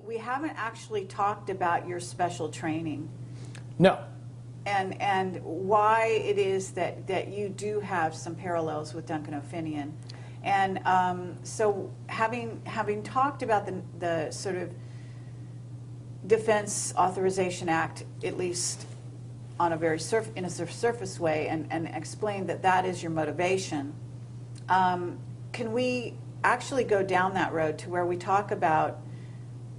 we haven't actually talked about your special training. No. And why it is that you do have some parallels with Duncan O'Finian. And so having talked about the sort of Defense Authorization Act, at least on a very surface way, and explained that that is your motivation, can we actually go down that road to where we talk about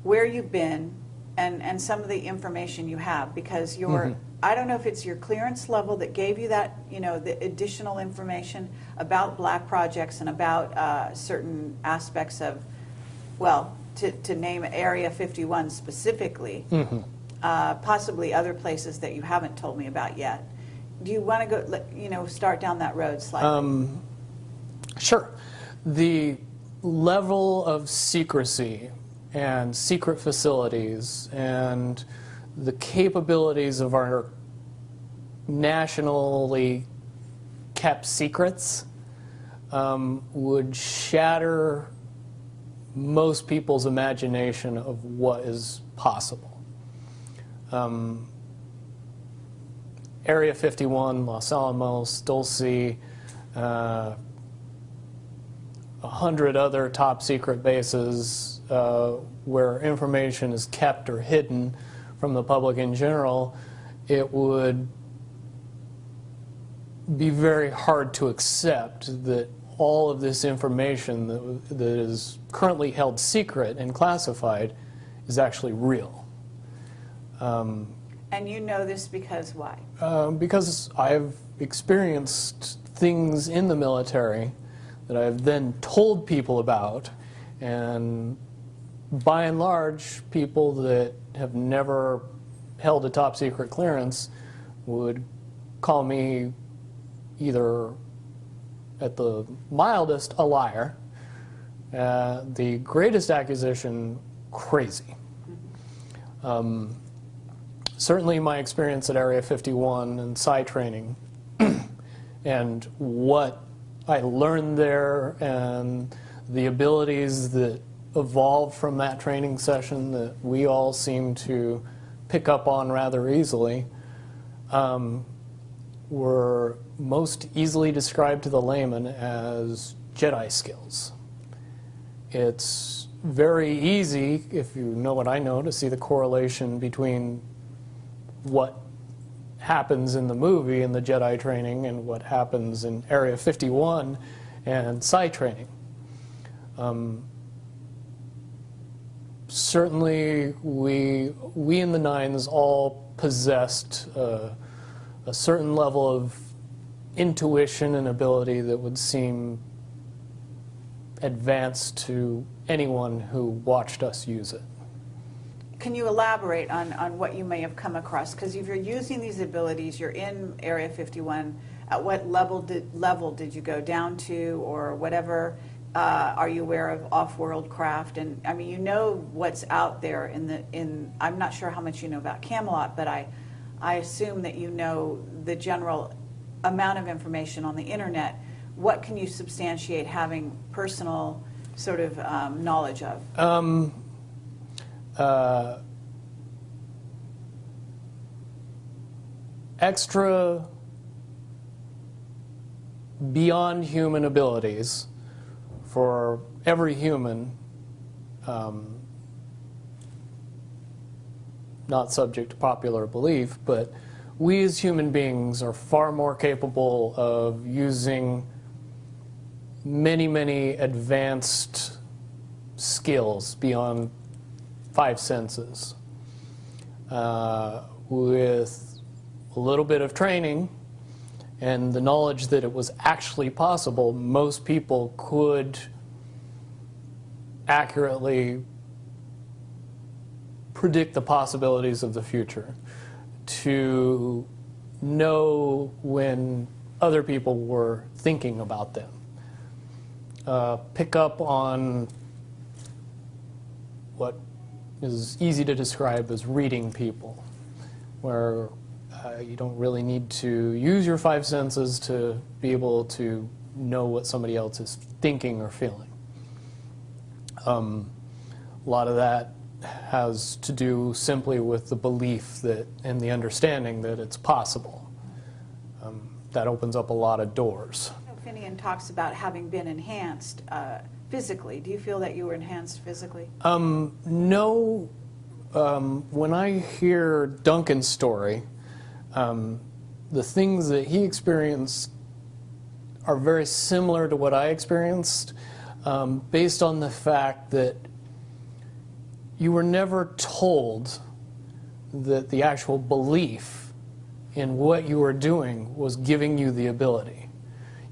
where you've been and some of the information you have? Because your I don't know if it's your clearance level that gave you that, the additional information about black projects and about certain aspects of, well, to name Area 51 specifically, possibly other places that you haven't told me about yet. Do you want to go, start down that road slightly? Sure. The level of secrecy and secret facilities and the capabilities of our nationally kept secrets would shatter most people's imagination of what is possible. Area 51, Los Alamos, Dulce, 100 other top secret bases where information is kept or hidden from the public in general, it would be very hard to accept that all of this information that is currently held secret and classified is actually real. And you know this because why? Because I've experienced things in the military that I've then told people about, and by and large, people that have never held a top secret clearance would call me either, at the mildest, a liar, the greatest accusation, crazy. Certainly my experience at Area 51 and PSY training and what I learned there and the abilities that evolved from that training session that we all seem to pick up on rather easily were most easily described to the layman as Jedi skills. It's very easy, if you know what I know, to see the correlation between what happens in the movie in the Jedi training and what happens in Area 51 and PSY training. Certainly, we in the Nines all possessed a certain level of intuition and ability that would seem advanced to anyone who watched us use it. Can you elaborate on what you may have come across? Because if you're using these abilities, you're in Area 51, at what level did you go down to, or whatever? Are you aware of off-world craft? And I mean, you know what's out there I'm not sure how much you know about Camelot, but I assume that you know the general amount of information on the internet. What can you substantiate having personal sort of knowledge of? Extra beyond human abilities for every human, not subject to popular belief, but we as human beings are far more capable of using many, many advanced skills beyond 5 senses. With a little bit of training and the knowledge that it was actually possible, most people could accurately predict the possibilities of the future, to know when other people were thinking about them, pick up on what is easy to describe as reading people, where you don't really need to use your 5 senses to be able to know what somebody else is thinking or feeling. A lot of that has to do simply with the belief that, and the understanding that it's possible. That opens up a lot of doors. Finian talks about having been enhanced physically. Do you feel that you were enhanced physically? No. When I hear Duncan's story, the things that he experienced are very similar to what I experienced, based on the fact that you were never told that the actual belief in what you were doing was giving you the ability.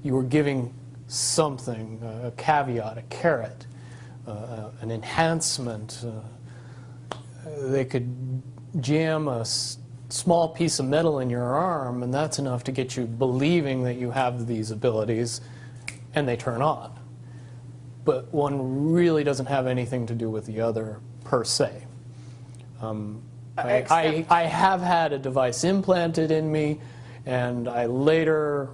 You were giving something, a caveat, a carrot, an enhancement. They could jam a small piece of metal in your arm, and that's enough to get you believing that you have these abilities, and they turn on. But one really doesn't have anything to do with the other, per se. I have had a device implanted in me, and I later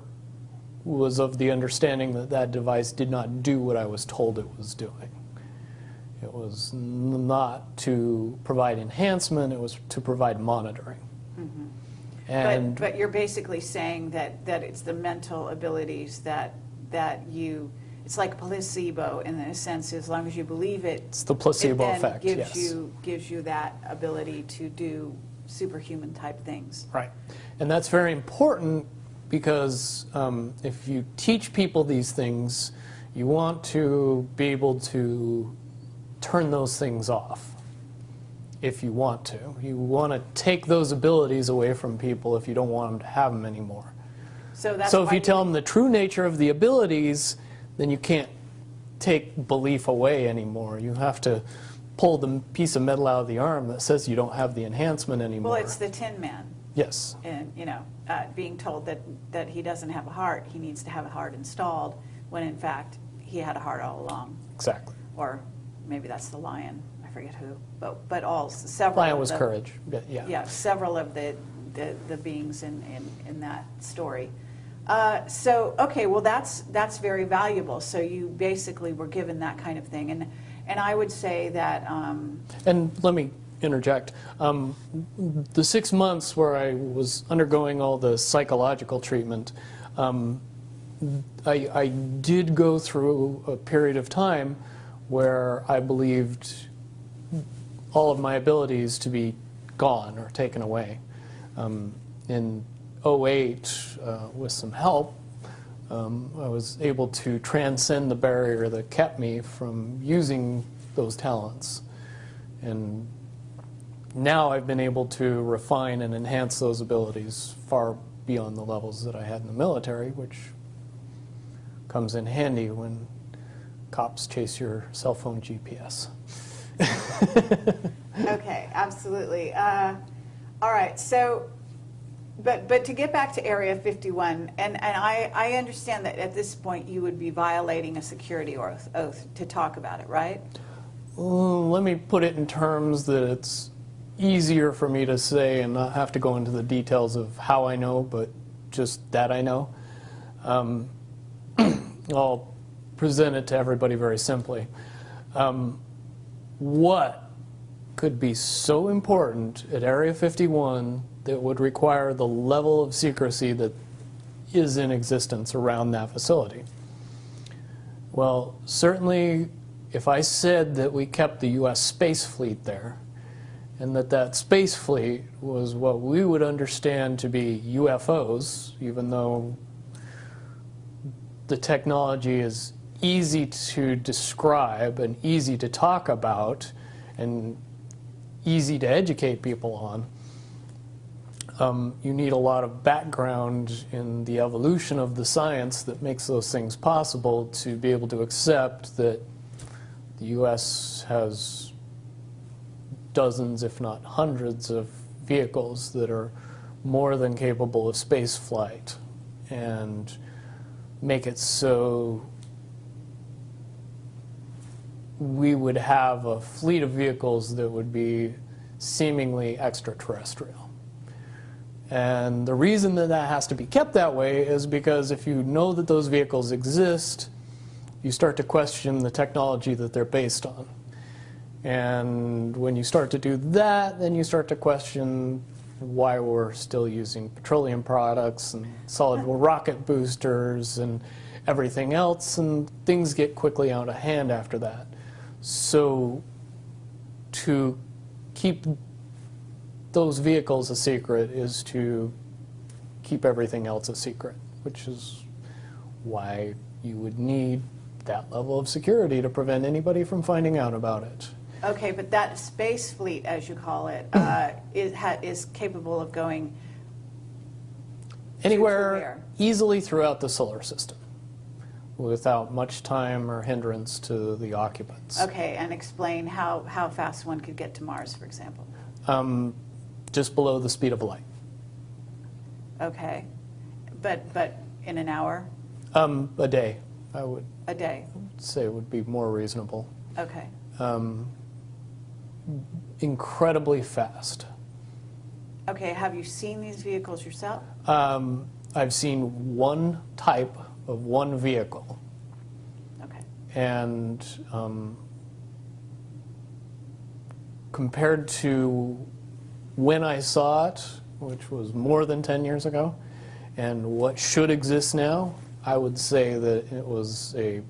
was of the understanding that that device did not do what I was told it was doing. It was not to provide enhancement, it was to provide monitoring. Mm-hmm. And but you're basically saying that it's the mental abilities that you, it's like placebo in a sense. As long as you believe it, it's the placebo it then effect, gives yes. gives you that ability to do superhuman type things. Right. And that's very important because if you teach people these things, you want to be able to turn those things off if you want to. You want to take those abilities away from people if you don't want them to have them anymore. So if you tell them the true nature of the abilities, then you can't take belief away anymore. You have to pull the piece of metal out of the arm that says you don't have the enhancement anymore. Well, it's the Tin Man. Yes. And, being told that he doesn't have a heart, he needs to have a heart installed, when in fact he had a heart all along. Exactly. Or maybe that's the lion, I forget who, but several. Lion was courage, yeah. Yeah, several of the beings in that story. Okay, well that's very valuable. So you basically were given that kind of thing, and I would say that. And let me interject. The 6 months where I was undergoing all the psychological treatment, I did go through a period of time where I believed all of my abilities to be gone or taken away. In 2008, with some help, I was able to transcend the barrier that kept me from using those talents. And now I've been able to refine and enhance those abilities far beyond the levels that I had in the military, which comes in handy when cops chase your cell phone GPS. Okay, absolutely. All right, so, but to get back to Area 51, and I understand that at this point you would be violating a security oath to talk about it, right? Let me put it in terms that it's easier for me to say and not have to go into the details of how I know, but just that I know. I'll present it to everybody very simply. What could be so important at Area 51 that would require the level of secrecy that is in existence around that facility? Well, certainly if I said that we kept the U.S. space fleet there, and that space fleet was what we would understand to be UFOs, even though the technology is easy to describe and easy to talk about and easy to educate people on, you need a lot of background in the evolution of the science that makes those things possible to be able to accept that the U.S. has dozens, if not hundreds, of vehicles that are more than capable of space flight, and make it so we would have a fleet of vehicles that would be seemingly extraterrestrial. And the reason that that has to be kept that way is because if you know that those vehicles exist, you start to question the technology that they're based on. And when you start to do that, then you start to question why we're still using petroleum products and solid rocket boosters and everything else, and things get quickly out of hand after that. So to keep those vehicles a secret is to keep everything else a secret, which is why you would need that level of security to prevent anybody from finding out about it. Okay, but that space fleet, as you call it, is capable of going anywhere easily throughout the solar system without much time or hindrance to the occupants. Okay, and explain how fast one could get to Mars, for example. Just below the speed of light. Okay, but in an hour? A day, I would A day. say would be more reasonable. Okay. Incredibly fast. Okay, have you seen these vehicles yourself? I've seen one type of one vehicle. Okay. And compared to when I saw it, which was more than 10 years ago, and what should exist now, I would say that it was a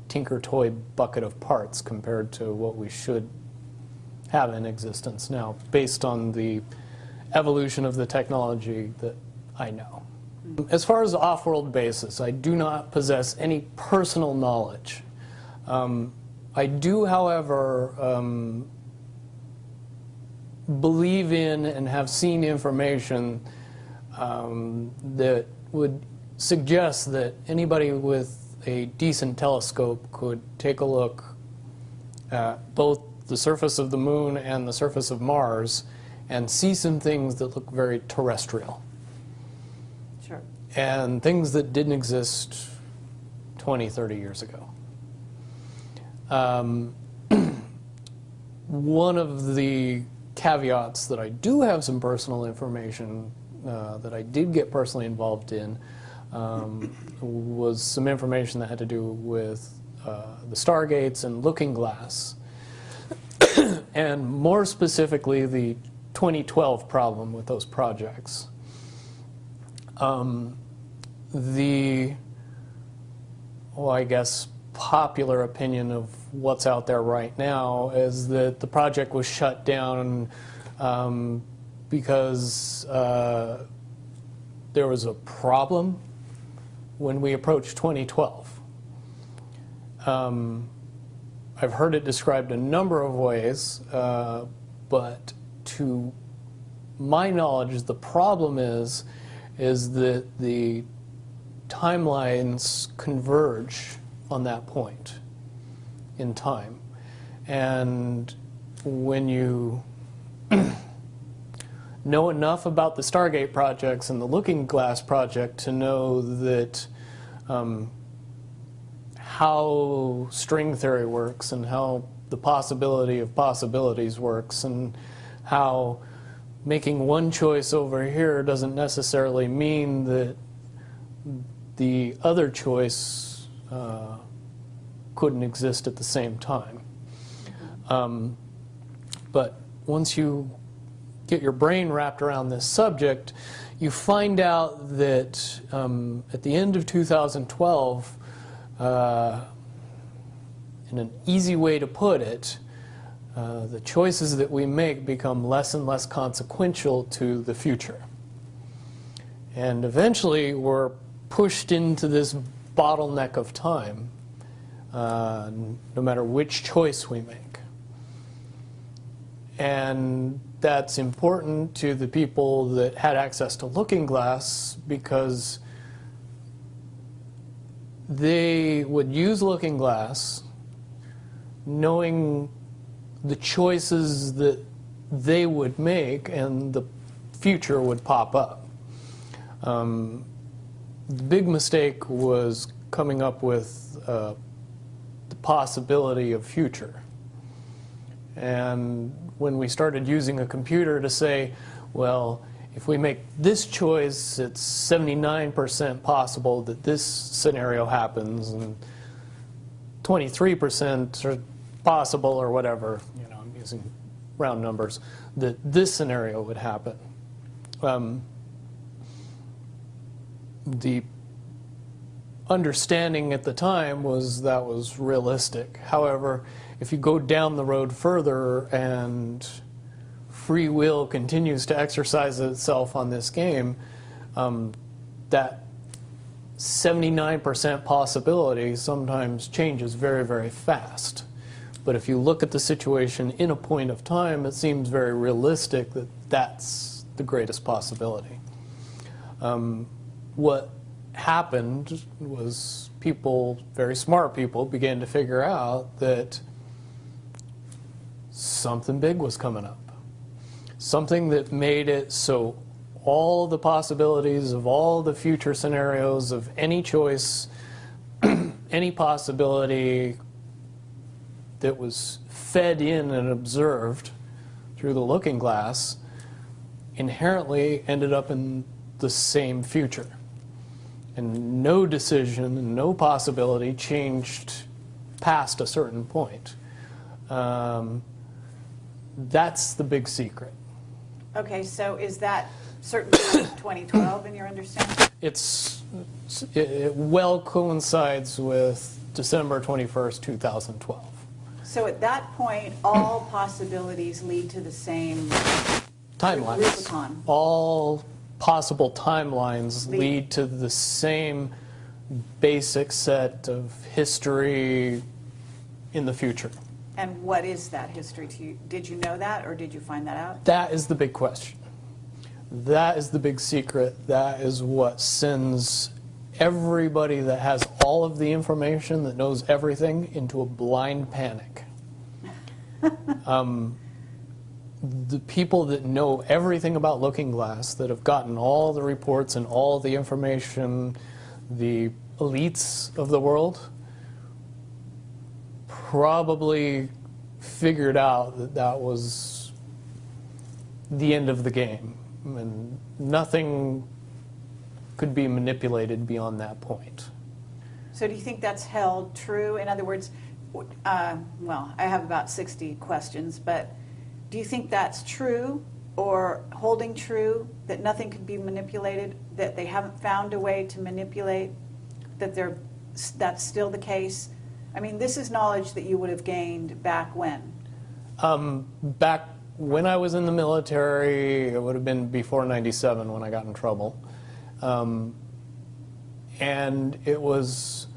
tinker toy bucket of parts compared to what we should have in existence now, based on the evolution of the technology that I know. As far as the off-world basis, I do not possess any personal knowledge. I do, however, believe in and have seen information that would suggest that anybody with a decent telescope could take a look at both the surface of the moon and the surface of Mars and see some things that look very terrestrial. Sure. And things that didn't exist 20, 30 years ago. One of the caveats that I do have some personal information that I did get personally involved in was some information that had to do with the stargates and looking glass, and more specifically the 2012 problem with those projects. I guess, popular opinion of what's out there right now is that the project was shut down because there was a problem when we approached 2012. I've heard it described a number of ways, but to my knowledge, the problem is that the timelines converge on that point in time. And when you know enough about the Stargate projects and the Looking Glass project to know that how string theory works and how the possibility of possibilities works and how making one choice over here doesn't necessarily mean that the other choice couldn't exist at the same time. But once you get your brain wrapped around this subject, you find out that at the end of 2012, in an easy way to put it, the choices that we make become less and less consequential to the future. And eventually we're pushed into this bottleneck of time, no matter which choice we make. And that's important to the people that had access to Looking Glass because they would use Looking Glass knowing the choices that they would make and the future would pop up. The big mistake was coming up with the possibility of future. And when we started using a computer to say, well, if we make this choice, it's 79% possible that this scenario happens, and 23% are possible, or whatever, you know, I'm using round numbers, that this scenario would happen. The understanding at the time was that was realistic. However, if you go down the road further and free will continues to exercise itself on this game, that 79% possibility sometimes changes very, very fast. But if you look at the situation in a point of time, it seems very realistic that that's the greatest possibility. What happened was people, very smart people, began to figure out that something big was coming up. Something that made it so all the possibilities of all the future scenarios of any choice, any possibility that was fed in and observed through the looking glass inherently ended up in the same future. And no decision and no possibility changed past a certain point. That's the big secret. Okay, so is that certainly 2012 in your understanding? It well coincides with December 21st, 2012. So at that point, all possibilities lead to the same Timelines. Rubicon. All possible timelines lead to the same basic set of history in the future. And what is that history to you? Did you know that, or did you find that out? That is the big question. That is the big secret. That is what sends everybody that has all of the information, that knows everything, into a blind panic. The people that know everything about Looking Glass, that have gotten all the reports and all the information, the elites of the world, probably figured out that that was the end of the game, and nothing could be manipulated beyond that point. So do you think that's held true? In other words, well, I have about 60 questions, but do you think that's true, or holding true, that nothing could be manipulated, that they haven't found a way to manipulate, that that's still the case? I mean, this is knowledge that you would have gained back when? Back when I was in the military, it would have been before '97 when I got in trouble. And it was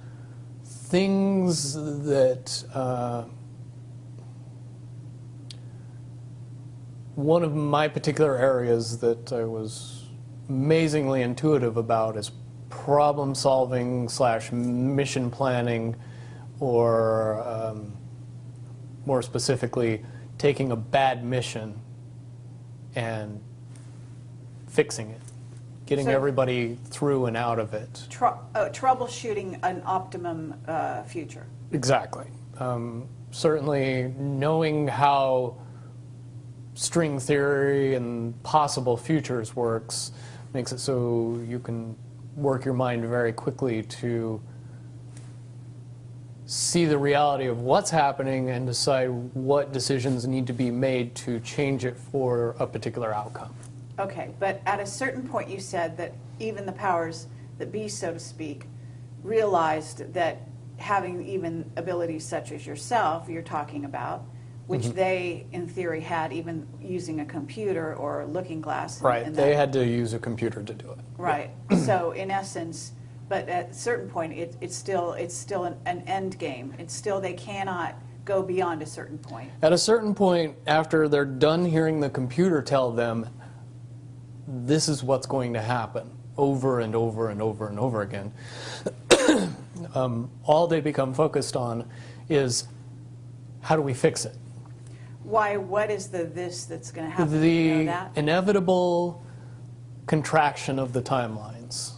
things that one of my particular areas that I was amazingly intuitive about is problem solving / mission planning, or more specifically, taking a bad mission and fixing it, getting everybody through and out of it. Troubleshooting an optimum future. Exactly. Certainly knowing how string theory and possible futures works makes it so you can work your mind very quickly to see the reality of what's happening and decide what decisions need to be made to change it for a particular outcome. Okay, but at a certain point you said that even the powers that be, so to speak, realized that having even abilities such as yourself, you're talking about, which they, in theory, had even using a computer or looking glass. Right, they had to use a computer to do it. Right, so in essence, but at a certain point, it's still an end game. It's still, they cannot go beyond a certain point. At a certain point, after they're done hearing the computer tell them, this is what's going to happen, over and over and over and over again, all they become focused on is, how do we fix it? Why? What is this that's going to happen? The you know that? inevitable contraction of the timelines.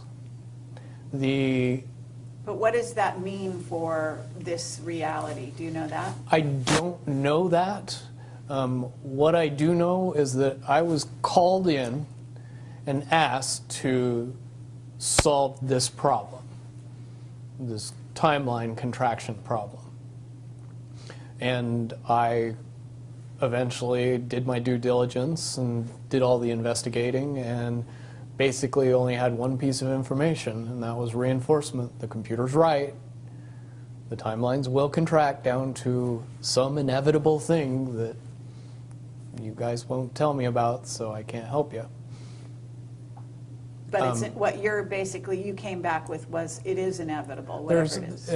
But what does that mean for this reality? Do you know that? I don't know that. What I do know is that I was called in and asked to solve this problem, this timeline contraction problem. And I eventually did my due diligence and did all the investigating and basically only had one piece of information, and that was reinforcement. The computer's right. The timelines will contract down to some inevitable thing that you guys won't tell me about, so I can't help you. But it's, what you're basically, you came back with was, it is inevitable, whatever it is.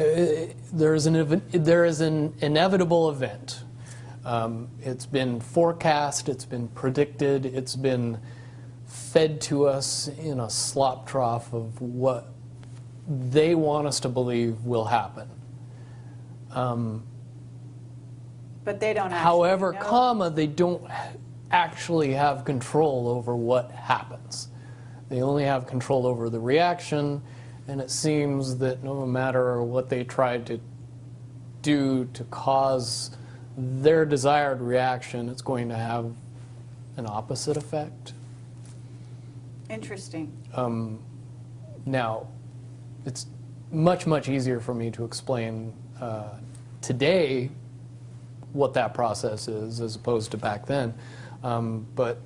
There is an inevitable event. It's been forecast, it's been predicted, it's been fed to us in a slop trough of what they want us to believe will happen. But they don't actually However, know. they don't actually have control over what happens. They only have control over the reaction, and it seems that no matter what they tried to do to cause their desired reaction, it's going to have an opposite effect. Interesting. Now, it's much, much easier for me to explain today what that process is as opposed to back then. But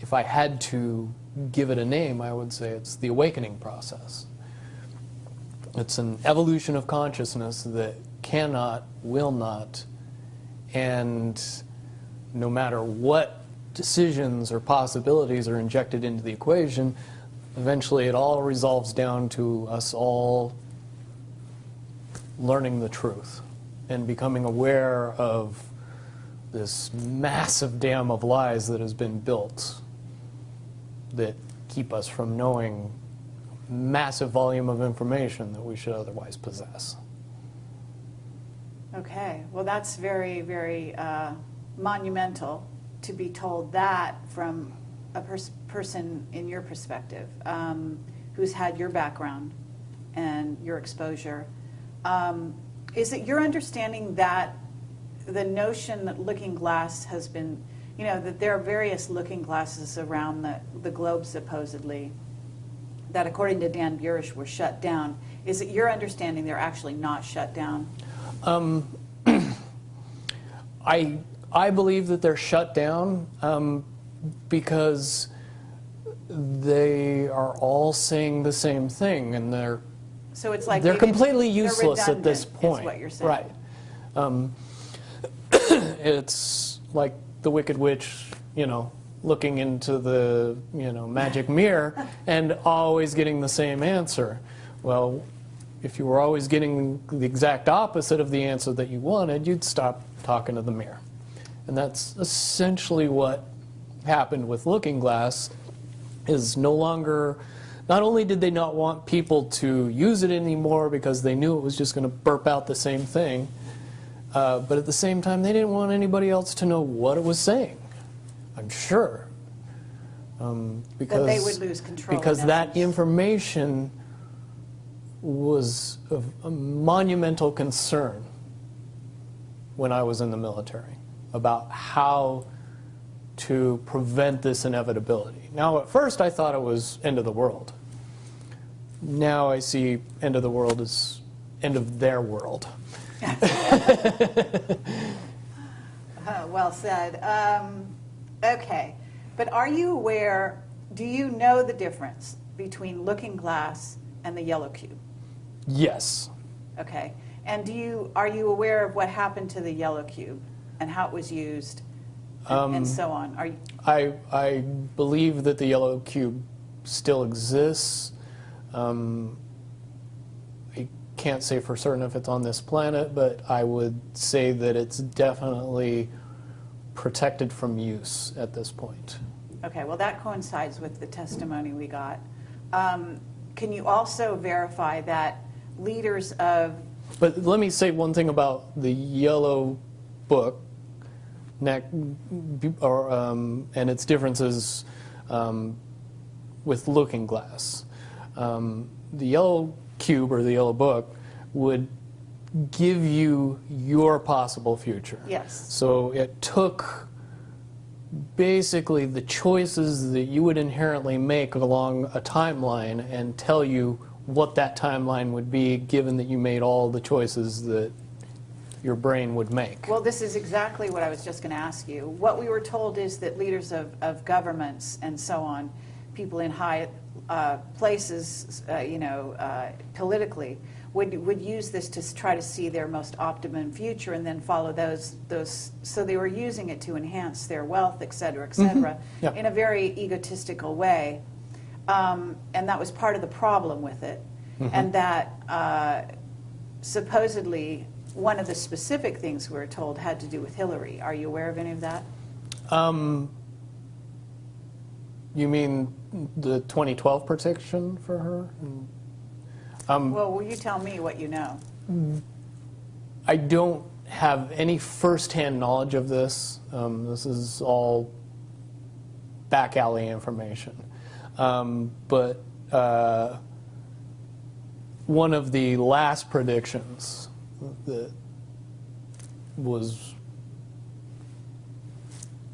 if I had to give it a name, I would say it's the awakening process. It's an evolution of consciousness that cannot, will not, and no matter what decisions or possibilities are injected into the equation, eventually it all resolves down to us all learning the truth and becoming aware of this massive dam of lies that has been built that keep us from knowing massive volume of information that we should otherwise possess. Okay, well that's very, very monumental to be told that from a person in your perspective, who's had your background and your exposure. Is it your understanding that the notion that looking glass has been, you know, that there are various looking glasses around the globe supposedly, that according to Dan Burish were shut down. Is it your understanding they're actually not shut down? I believe that they're shut down because they are all saying the same thing, and they're So it's like they're maybe completely they're useless at this redundant, point. is what you're saying. Right. It's like the Wicked Witch, you know, looking into the, you know, magic mirror and always getting the same answer. Well, if you were always getting the exact opposite of the answer that you wanted, you'd stop talking to the mirror. And that's essentially what happened with Looking Glass, is no longer, not only did they not want people to use it anymore because they knew it was just going to burp out the same thing, but at the same time they didn't want anybody else to know what it was saying, I'm sure. Because That they would lose control. Because in that essence. information was of a monumental concern when I was in the military about how to prevent this inevitability. Now, at first I thought it was end of the world. Now I see end of the world as end of their world. Well said. Okay, but are you aware, do you know the difference between Looking Glass and the yellow cube? Yes. Okay, and are you aware of what happened to the yellow cube and how it was used and so on? Are you, I believe that the yellow cube still exists. I can't say for certain if it's on this planet, but I would say that it's definitely protected from use at this point. okay, well that coincides with the testimony we got. Can you also verify that leaders of... But let me say one thing about the yellow book and its differences with Looking Glass. The yellow cube or the yellow book would give you your possible future. Yes. So it took basically the choices that you would inherently make along a timeline and tell you what that timeline would be, given that you made all the choices that your brain would make. Well, this is exactly what I was just going to ask you. What we were told is that leaders of governments and so on, people in high places, politically, would use this to try to see their most optimum future and then follow those. So they were using it to enhance their wealth, et cetera, Yeah. in a very egotistical way. And that was part of the problem with it. And that supposedly one of the specific things we were told had to do with Hillary. Are you aware of any of that? You mean the 2012 prediction for her? Well, will you tell me what you know? I don't have any firsthand knowledge of this. This is all back alley information. But one of the last predictions that was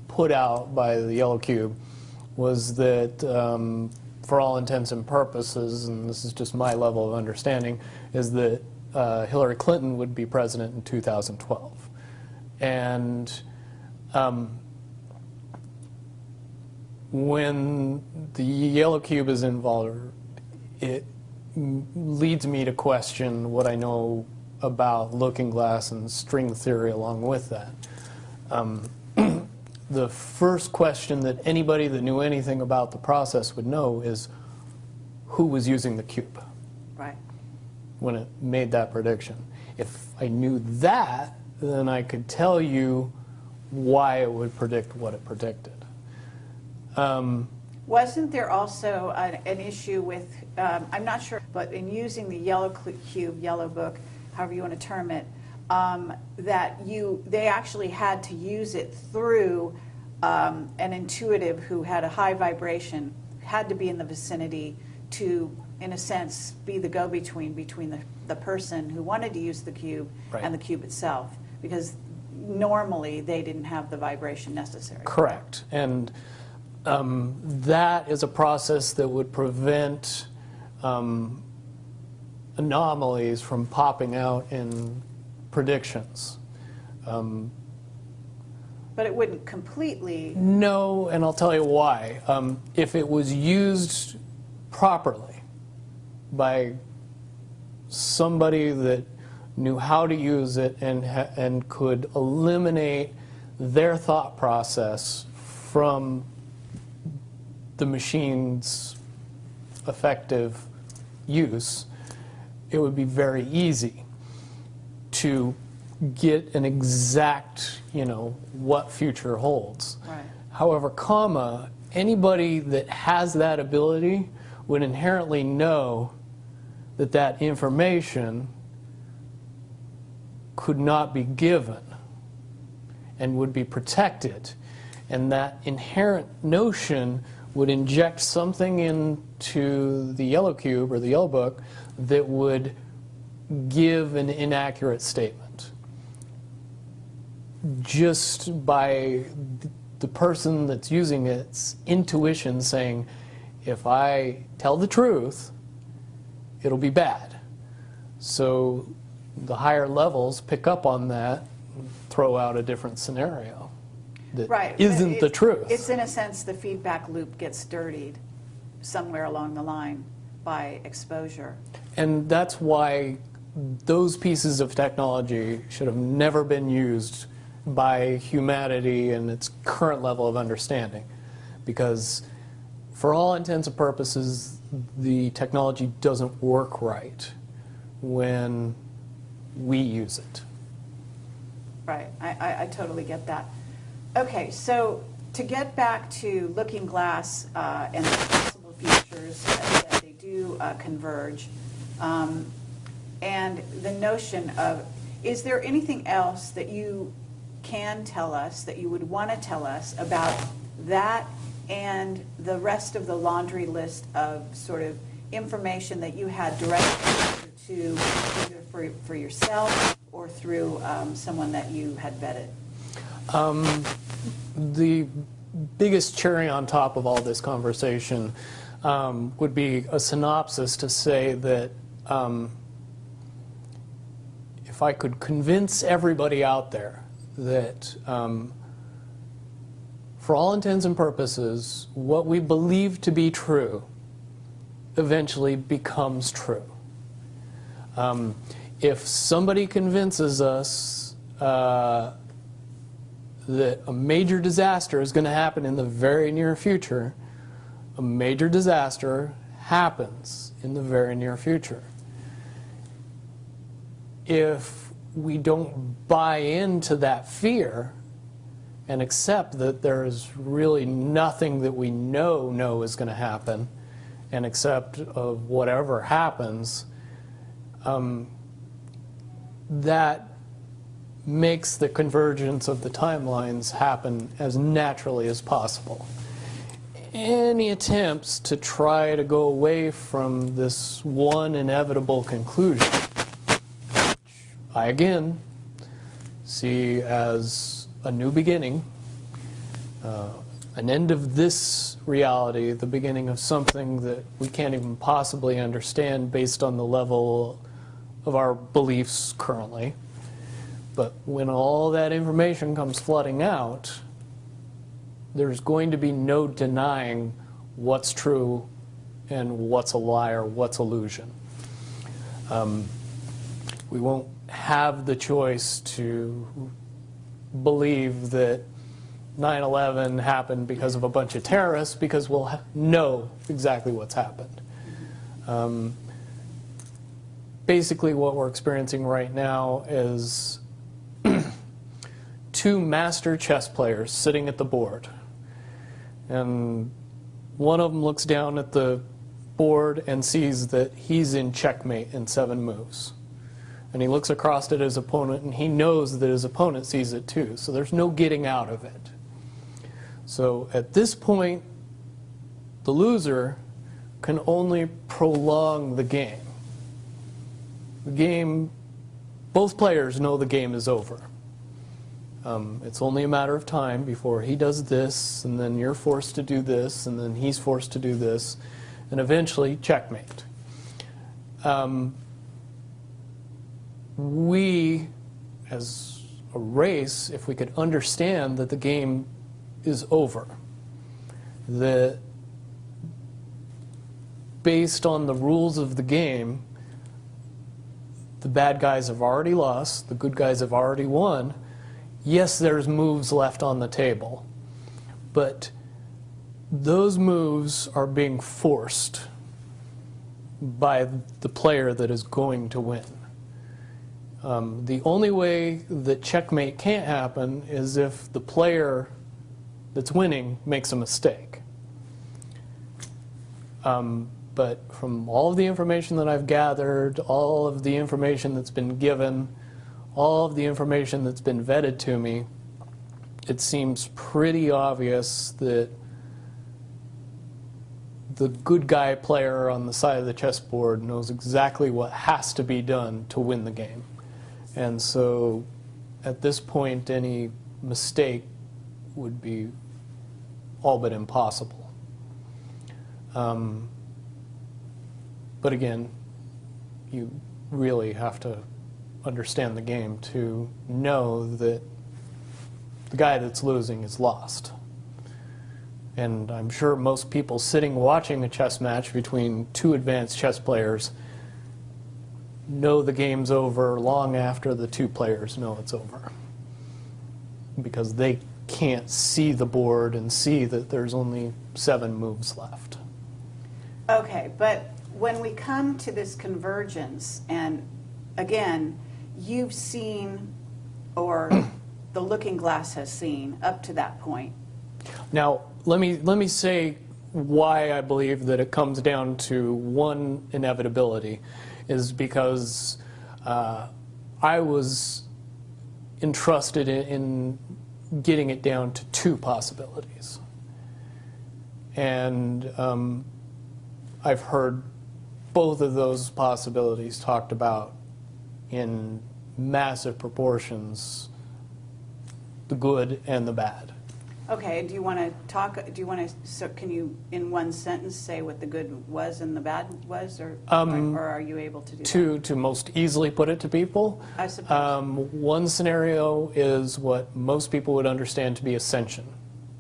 put out by the Yellow Cube was that, for all intents and purposes, and this is just my level of understanding, is that Hillary Clinton would be president in 2012. And when the Yellow Cube is involved, it leads me to question what I know about looking glass and string theory along with that. The first question that anybody that knew anything about the process would know is who was using the cube Right. when it made that prediction. If I knew that, then I could tell you why it would predict what it predicted. Wasn't there also an issue with, I'm not sure, but in using the Yellow Cube, Yellow Book, however you want to term it, that they actually had to use it through an intuitive who had a high vibration, had to be in the vicinity to, in a sense, be the go-between between the person who wanted to use the cube Right. and the cube itself, because normally they didn't have the vibration necessary. Correct. And that is a process that would prevent anomalies from popping out in predictions. But it wouldn't completely. No, and I'll tell you why. If it was used properly by somebody that knew how to use it and could eliminate their thought process from the machine's effective use, it would be very easy to get an exact, what future holds. Right. However, anybody that has that ability would inherently know that that information could not be given and would be protected. And that inherent notion would inject something into the Yellow Cube or the Yellow Book that would give an inaccurate statement. Just by the person that's using its intuition saying, if I tell the truth, it'll be bad. So the higher levels pick up on that, throw out a different scenario that Right. isn't the truth. It's in a sense the feedback loop gets dirtied somewhere along the line by exposure. And that's why those pieces of technology should have never been used by humanity in its current level of understanding. Because for all intents and purposes, the technology doesn't work right when we use it. Right, I totally get that. Okay, so to get back to Looking Glass and the possible futures that they do converge, and the notion of, is there anything else that you can tell us, that you would want to tell us about that and the rest of the laundry list of sort of information that you had direct exposure to, either for yourself or through someone that you had vetted? The biggest cherry on top of all this conversation would be a synopsis to say that if if I could convince everybody out there that for all intents and purposes, what we believe to be true eventually becomes true. If somebody convinces us that a major disaster is going to happen in the very near future, a major disaster happens in the very near future. If we don't buy into that fear and accept that there is really nothing that we know is going to happen, and accept of whatever happens, that makes the convergence of the timelines happen as naturally as possible. Any attempts to try to go away from this one inevitable conclusion, which I again see as a new beginning, an end of this reality, the beginning of something that we can't even possibly understand based on the level of our beliefs currently. But when all that information comes flooding out, there's going to be no denying what's true and what's a lie or what's illusion. We won't have the choice to believe that 9/11 happened because of a bunch of terrorists, because we'll know exactly what's happened. Basically what we're experiencing right now is two master chess players sitting at the board. And one of them looks down at the board and sees that he's in checkmate in 7 moves. And he looks across at his opponent and he knows that his opponent sees it too. So there's no getting out of it. So at this point, the loser can only prolong the game. The game, both players know the game is over. It's only a matter of time before he does this, and then you're forced to do this, and then he's forced to do this, and eventually checkmate. We, as a race, if we could understand that the game is over, that based on the rules of the game, the bad guys have already lost, the good guys have already won. Yes, there's moves left on the table, but those moves are being forced by the player that is going to win. The only way that checkmate can't happen is if the player that's winning makes a mistake. But from all of the information that I've gathered, all of the information that's been given, all of the information that's been vetted to me, it seems pretty obvious that the good guy player on the side of the chessboard knows exactly what has to be done to win the game. And so at this point, any mistake would be all but impossible. But again, you really have to understand the game to know that the guy that's losing is lost. And I'm sure most people sitting watching a chess match between two advanced chess players know the game's over long after the two players know it's over, because they can't see the board and see that there's only 7 moves left. Okay, but when we come to this convergence, and again, you've seen, or the looking glass has seen, up to that point. Now, let me say why I believe that it comes down to one inevitability, is because I was entrusted in getting it down to 2 possibilities. And I've heard both of those possibilities talked about in massive proportions, the good and the bad. Okay, do you want to talk, do you want to, so can you, in one sentence, say what the good was and the bad was, or are you able to do that? To most easily put it to people, I suppose. one scenario is what most people would understand to be ascension,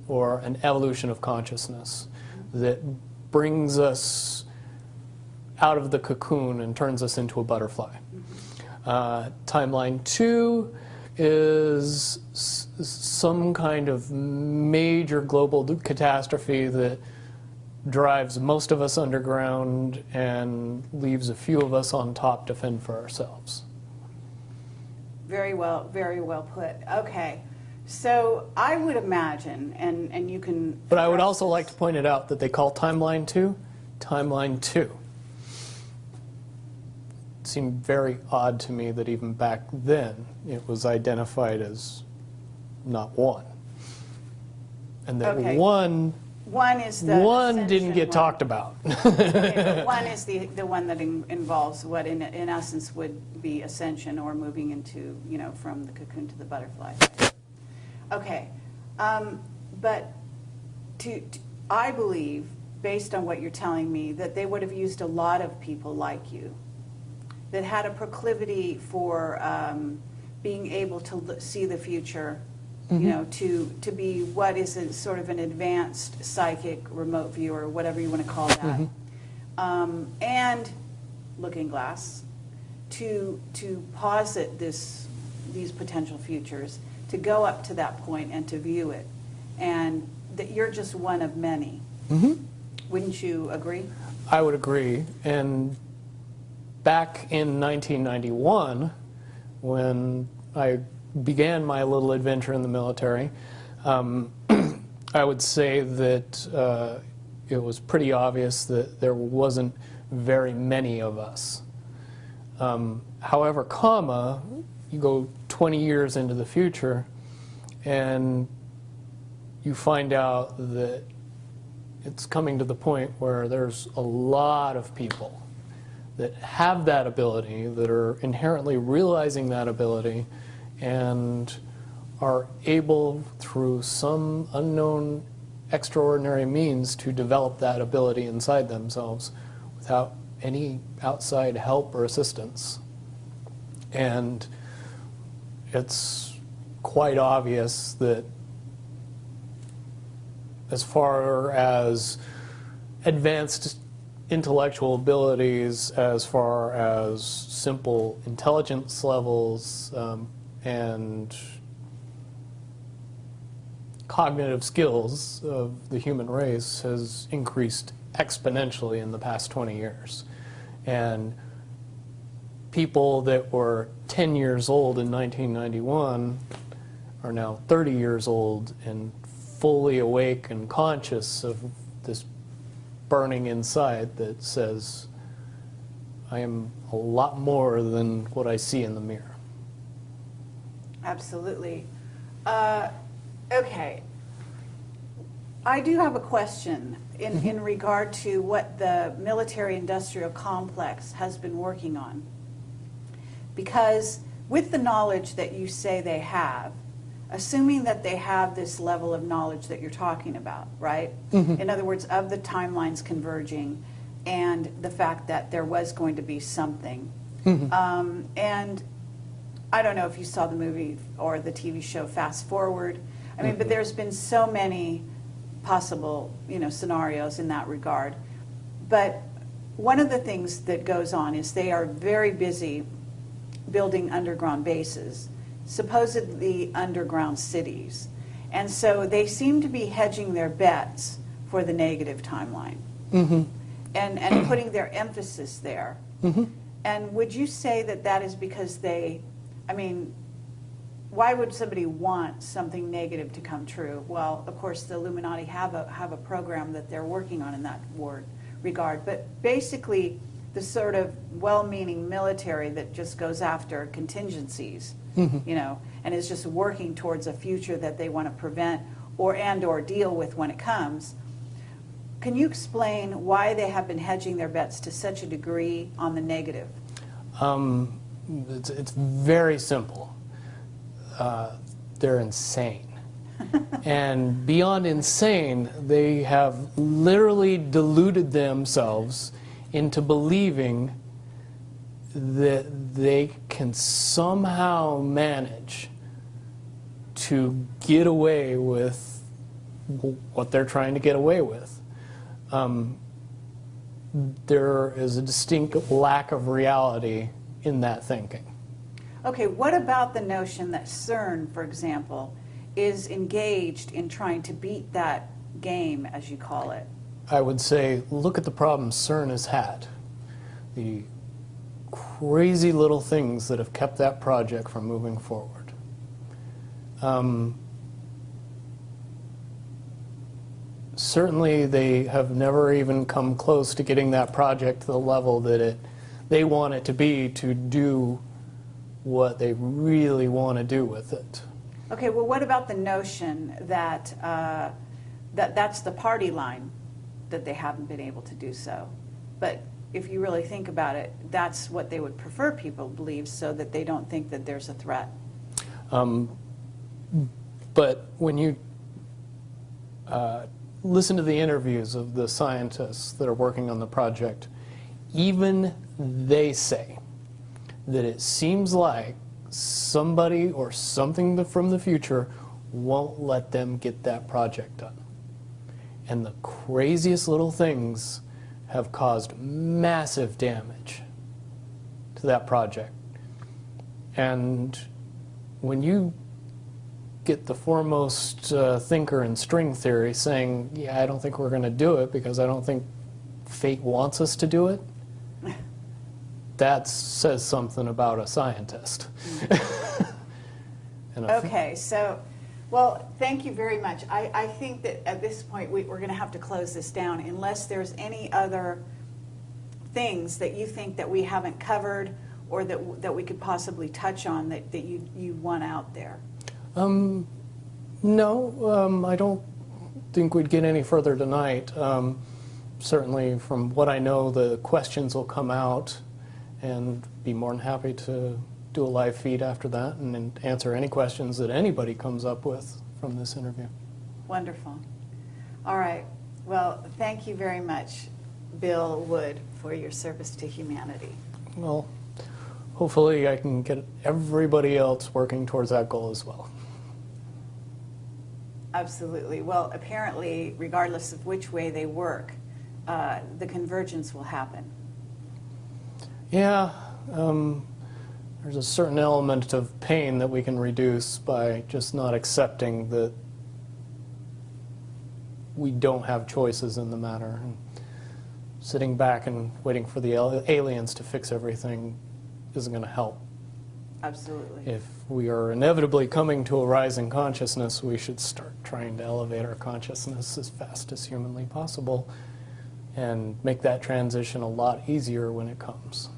or an evolution of consciousness that brings us out of the cocoon and turns us into a butterfly. Timeline 2 is some kind of major global catastrophe that drives most of us underground and leaves a few of us on top to fend for ourselves. Very well put. Okay, so I would imagine, and you can... But I would also like to point it out that they call Timeline 2, Timeline 2. It seemed very odd to me that even back then it was identified as not 1. And that Okay. one is the didn't ascension get one. talked about. Okay, but 1 is the one that involves what in essence would be ascension, or moving into, from the cocoon to the butterfly. Okay, but I believe, based on what you're telling me, that they would have used a lot of people like you that had a proclivity for being able to see the future, to be what is a sort of an advanced psychic remote viewer, whatever you want to call that, and looking glass, to posit these potential futures, to go up to that point and to view it, and that you're just one of many. Wouldn't you agree? I would agree. And back in 1991, when I began my little adventure in the military, I would say that it was pretty obvious that there wasn't very many of us. However, you go 20 years into the future and you find out that it's coming to the point where there's a lot of people that have that ability, that are inherently realizing that ability, and are able, through some unknown extraordinary means, to develop that ability inside themselves without any outside help or assistance. And it's quite obvious that as far as advanced intellectual abilities, as far as simple intelligence levels, and cognitive skills of the human race has increased exponentially in the past 20 years. And people that were 10 years old in 1991 are now 30 years old and fully awake and conscious of this burning inside that says, I am a lot more than what I see in the mirror. Absolutely. Okay. I do have a question in regard to what the military-industrial complex has been working on. Because with the knowledge that you say they have, assuming that they have this level of knowledge that you're talking about, right? In other words, of the timelines converging and the fact that there was going to be something. And I don't know if you saw the movie or the TV show Fast Forward. I mean, but there's been so many possible, scenarios in that regard. But one of the things that goes on is they are very busy building underground bases, supposedly underground cities. And so they seem to be hedging their bets for the negative timeline and putting their emphasis there. And would you say that that is because why would somebody want something negative to come true? Well, of course, the Illuminati have a program that they're working on in that regard. But basically, the sort of well-meaning military that just goes after contingencies, and is just working towards a future that they want to prevent or deal with when it comes. Can you explain why they have been hedging their bets to such a degree on the negative? It's very simple. They're insane. And beyond insane, they have literally deluded themselves into believing that they can somehow manage to get away with what they're trying to get away with. There is a distinct lack of reality in that thinking. Okay, what about the notion that CERN, for example, is engaged in trying to beat that game, as you call it? I would say, look at the problems CERN has had. The crazy little things that have kept that project from moving forward. Certainly they have never even come close to getting that project to the level that they want it to be to do what they really want to do with it. Okay, well, what about the notion that, that's the party line, that they haven't been able to do so? But if you really think about it, that's what they would prefer people believe, so that they don't think that there's a threat. But when you listen to the interviews of the scientists that are working on the project, even they say that it seems like somebody or something from the future won't let them get that project done. And the craziest little things have caused massive damage to that project. And when you get the foremost thinker in string theory saying, yeah, I don't think we're going to do it because I don't think fate wants us to do it, that says something about a scientist. Okay, so, well, thank you very much. I think that at this point we're going to have to close this down unless there's any other things that you think that we haven't covered or that we could possibly touch on that you want out there. No, I don't think we'd get any further tonight. Certainly from what I know, the questions will come out, and be more than happy to do a live feed after that and answer any questions that anybody comes up with from this interview. Wonderful. All right. Well, thank you very much, Bill Wood, for your service to humanity. Well, hopefully I can get everybody else working towards that goal as well. Absolutely. Well, apparently, regardless of which way they work, the convergence will happen. Yeah, there's a certain element of pain that we can reduce by just not accepting that we don't have choices in the matter. And sitting back and waiting for the aliens to fix everything isn't going to help. Absolutely. If we are inevitably coming to a rising consciousness, we should start trying to elevate our consciousness as fast as humanly possible and make that transition a lot easier when it comes.